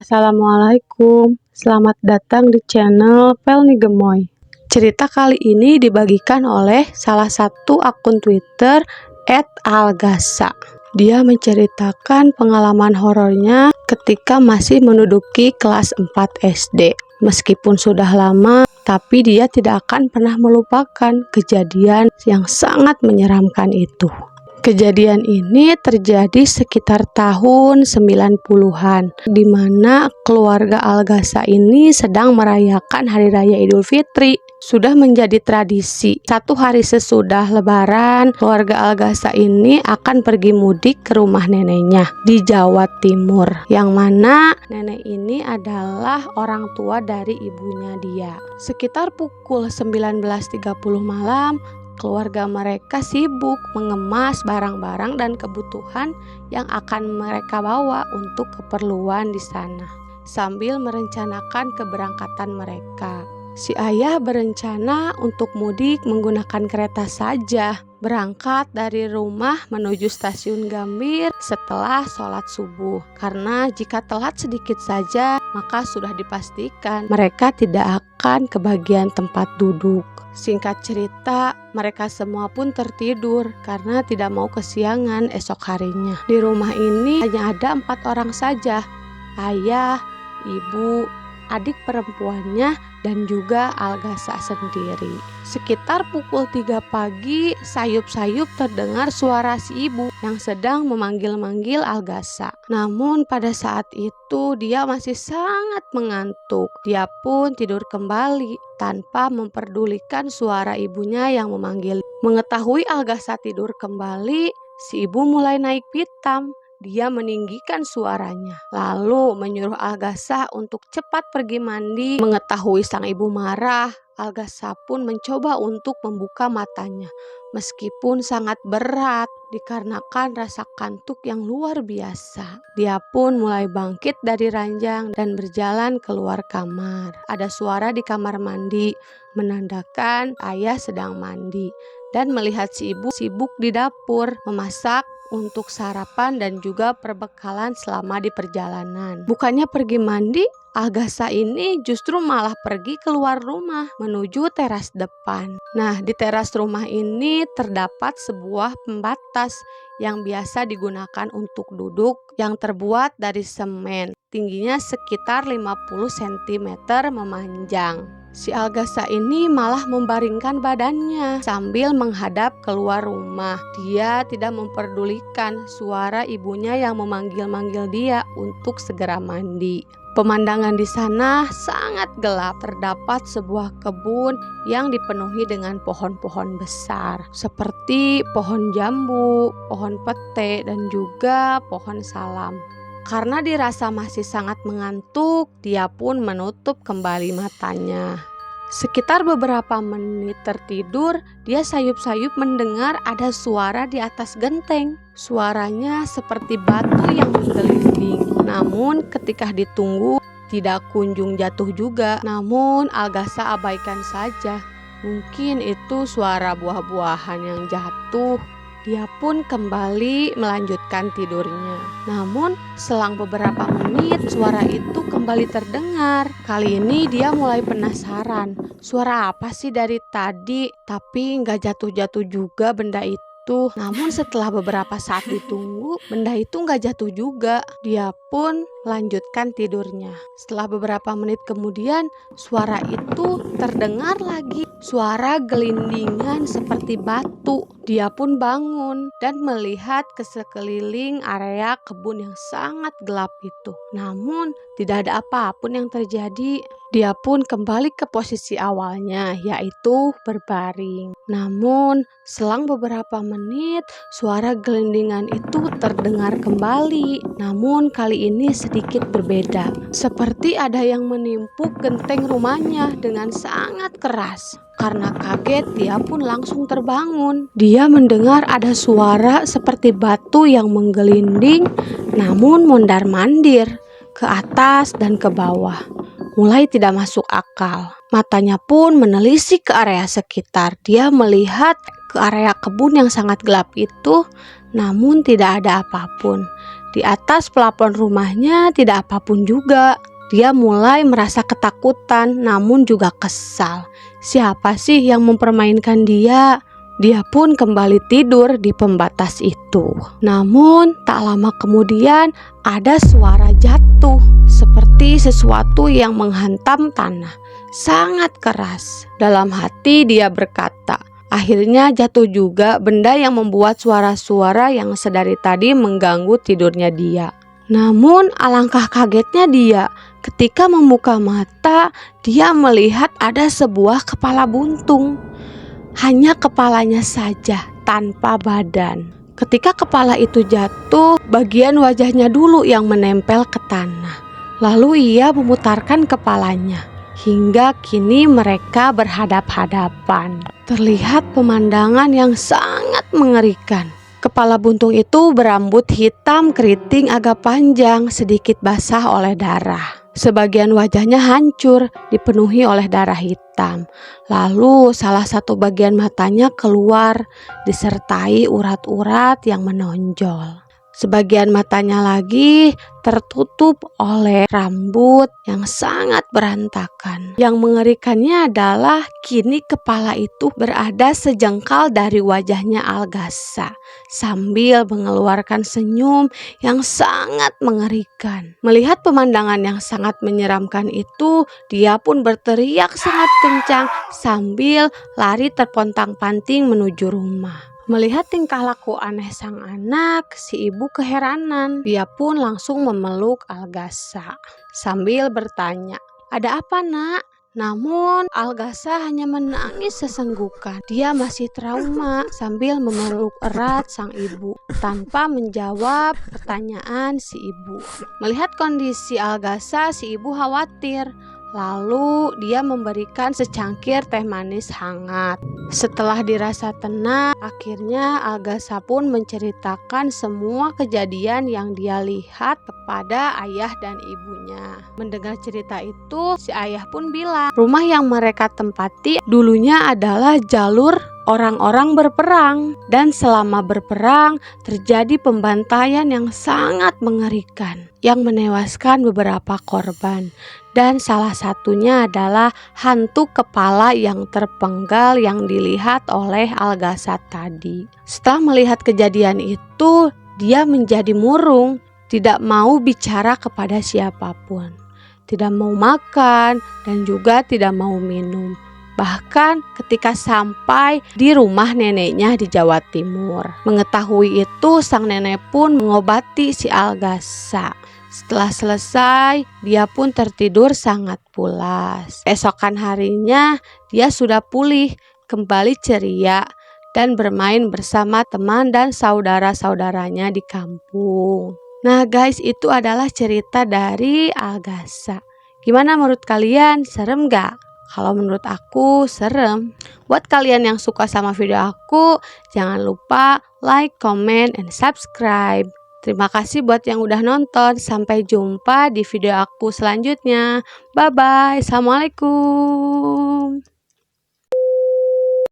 Assalamualaikum, selamat datang di channel Pelni Gemoy. Cerita kali ini dibagikan oleh salah satu akun Twitter @algasa. Dia menceritakan pengalaman horornya ketika masih menduduki kelas 4 SD. Meskipun sudah lama, tapi dia tidak akan pernah melupakan kejadian yang sangat menyeramkan itu. Kejadian ini terjadi sekitar tahun 90-an, di mana keluarga Algasa ini sedang merayakan Hari Raya Idul Fitri. Sudah menjadi tradisi, satu hari sesudah Lebaran, keluarga Algasa ini akan pergi mudik ke rumah neneknya di Jawa Timur, yang mana nenek ini adalah orang tua dari ibunya dia. Sekitar pukul 19.30 malam, keluarga mereka sibuk mengemas barang-barang dan kebutuhan yang akan mereka bawa untuk keperluan di sana, sambil merencanakan keberangkatan mereka. Si ayah berencana untuk mudik menggunakan kereta saja, berangkat dari rumah menuju stasiun Gambir setelah sholat subuh. Karena jika telat sedikit saja, maka sudah dipastikan mereka tidak akan kebagian tempat duduk. Singkat cerita, mereka semua pun tertidur karena tidak mau kesiangan esok harinya. Di rumah ini hanya ada 4 orang saja, ayah, ibu, adik perempuannya, dan juga Algasa sendiri. Sekitar pukul 3 pagi, sayup-sayup terdengar suara si ibu yang sedang memanggil-manggil Algasa. Namun pada saat itu dia masih sangat mengantuk. Dia pun tidur kembali tanpa memperdulikan suara ibunya yang memanggil. Mengetahui Algasa tidur kembali, si ibu mulai naik pitam. Dia meninggikan suaranya, lalu menyuruh Algasa untuk cepat pergi mandi. Mengetahui sang ibu marah, Algasa pun mencoba untuk membuka matanya, meskipun sangat berat dikarenakan rasa kantuk yang luar biasa. Dia pun mulai bangkit dari ranjang dan berjalan keluar kamar. Ada suara di kamar mandi, menandakan ayah sedang mandi, dan melihat si ibu sibuk di dapur memasak untuk sarapan dan juga perbekalan selama di perjalanan. Bukannya pergi mandi, Algasa ini justru malah pergi keluar rumah menuju teras depan. Nah, di teras rumah ini terdapat sebuah pembatas yang biasa digunakan untuk duduk yang terbuat dari semen. Tingginya sekitar 50 cm memanjang. Si Algasa ini malah membaringkan badannya sambil menghadap keluar rumah. Dia tidak memperdulikan suara ibunya yang memanggil-manggil dia untuk segera mandi. Pemandangan di sana sangat gelap. Terdapat sebuah kebun yang dipenuhi dengan pohon-pohon besar seperti pohon jambu, pohon pete, dan juga pohon salam. Karena dirasa masih sangat mengantuk, dia pun menutup kembali matanya. Sekitar beberapa menit tertidur, dia sayup-sayup mendengar ada suara di atas genteng. Suaranya seperti batu yang menggelinding. Namun ketika ditunggu, tidak kunjung jatuh juga. Namun Algasa abaikan saja. Mungkin itu suara buah-buahan yang jatuh. Dia pun kembali melanjutkan tidurnya. Namun selang beberapa menit suara itu kembali terdengar. Kali ini dia mulai penasaran. Suara apa sih dari tadi? Tapi nggak jatuh-jatuh juga benda itu. Namun setelah beberapa saat ditunggu, benda itu nggak jatuh juga. Dia pun lanjutkan tidurnya. Setelah beberapa menit kemudian, suara itu terdengar lagi. Suara gelindingan seperti batu. Dia pun bangun dan melihat ke sekeliling area kebun yang sangat gelap itu. Namun tidak ada apapun yang terjadi. Dia pun kembali ke posisi awalnya, yaitu berbaring. Namun selang beberapa menit, suara gelindingan itu terdengar kembali. Namun kali ini sedikit berbeda. Seperti ada yang menimpuk genteng rumahnya dengan sangat keras. Karena kaget, dia pun langsung terbangun. Dia mendengar ada suara seperti batu yang menggelinding, namun mondar-mandir ke atas dan ke bawah. Mulai tidak masuk akal. Matanya pun menelisik ke area sekitar. Dia melihat ke area kebun yang sangat gelap itu, namun tidak ada apapun. Di atas plafon rumahnya tidak apapun juga. Dia mulai merasa ketakutan namun juga kesal. Siapa sih yang mempermainkan dia? Dia pun kembali tidur di pembatas itu. Namun tak lama kemudian ada suara jatuh seperti sesuatu yang menghantam tanah. Sangat keras. Dalam hati dia berkata, akhirnya jatuh juga benda yang membuat suara-suara yang sedari tadi mengganggu tidurnya dia. Namun alangkah kagetnya dia ketika membuka mata, dia melihat ada sebuah kepala buntung. Hanya kepalanya saja, tanpa badan. Ketika kepala itu jatuh, bagian wajahnya dulu yang menempel ke tanah. Lalu ia memutarkan kepalanya. Hingga kini mereka berhadap-hadapan. Terlihat pemandangan yang sangat mengerikan. Kepala buntung itu berambut hitam keriting agak panjang, sedikit basah oleh darah. Sebagian wajahnya hancur, dipenuhi oleh darah hitam. Lalu salah satu bagian matanya keluar, disertai urat-urat yang menonjol. Sebagian matanya lagi tertutup oleh rambut yang sangat berantakan. Yang mengerikannya adalah kini kepala itu berada sejengkal dari wajahnya Al-Ghazza sambil mengeluarkan senyum yang sangat mengerikan. Melihat pemandangan yang sangat menyeramkan itu, dia pun berteriak sangat kencang sambil lari terpontang-panting menuju rumah. Melihat tingkah laku aneh sang anak, si ibu keheranan. Dia pun langsung memeluk Al-Ghazza sambil bertanya, "Ada apa, Nak?" Namun Al-Ghazza hanya menangis sesenggukan. Dia masih trauma sambil memeluk erat sang ibu tanpa menjawab pertanyaan si ibu. Melihat kondisi Al-Ghazza, si ibu khawatir. Lalu dia memberikan secangkir teh manis hangat. Setelah dirasa tenang, akhirnya Al-Ghazza pun menceritakan semua kejadian yang dia lihat kepada ayah dan ibunya. Mendengar cerita itu, si ayah pun bilang, rumah yang mereka tempati dulunya adalah jalur orang-orang berperang, dan selama berperang terjadi pembantaian yang sangat mengerikan yang menewaskan beberapa korban, dan salah satunya adalah hantu kepala yang terpenggal yang dilihat oleh Al-Ghazza tadi. Setelah melihat kejadian itu, dia menjadi murung, tidak mau bicara kepada siapapun, tidak mau makan dan juga tidak mau minum. Bahkan ketika sampai di rumah neneknya di Jawa Timur. Mengetahui itu, sang nenek pun mengobati si Al-Ghazza. Setelah selesai, dia pun tertidur sangat pulas. Esokan harinya, dia sudah pulih, kembali ceria, dan bermain bersama teman dan saudara-saudaranya di kampung. Nah guys, itu adalah cerita dari Al-Ghazza. Gimana menurut kalian? Serem gak? Kalau menurut aku serem. Buat kalian yang suka sama video aku, jangan lupa like, comment, and subscribe. Terima kasih buat yang udah nonton. Sampai jumpa di video aku selanjutnya. Bye bye. Assalamualaikum.